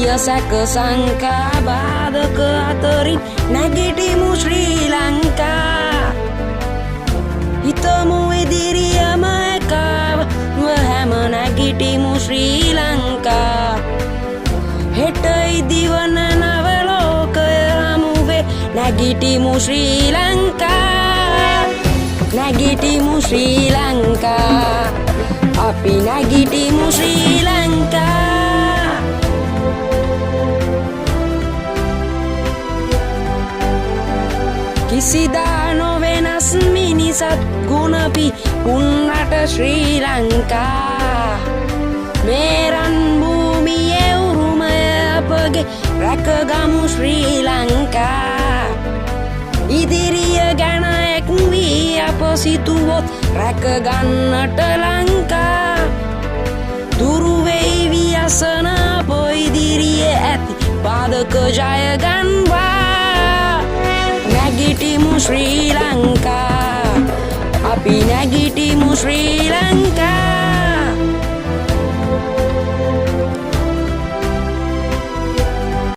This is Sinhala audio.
සිය සැක සංකා බාධක අතරින් නැගිටිමු ශ්‍රී ලංකා. හිතමු ඉදිරියම එකාව හැම නැගිටිමු ශ්‍රී ලංකා. හෙට ඉදිවන නව ලෝකය හමුවේ නැගිටිමු ශ්‍රී ලංකා. නැගිටිමු ශ්‍රී ලංකා. අපි නැගිටිමු ශ්‍රී ලංකා. කිසිදා නොවෙනස් මිනිසත් ගුණපි උන්නට ශ්‍රී ලංකා. මේ රන් භූමියේ උරුමය අපගේ රැකගමු ශ්‍රී ලංකා. ඉදිරිය ගැන එක් වී අප සිතුවොත් රැකගන්නට ලංකා. දුරු වෙයි ව්‍යසන අප ඉදිරියේ ඇති පාදක ජයගන්වා. නැගිටිමු ශ්‍රී ලංකා. අපි නැගිටිමු ශ්‍රී ලංකා.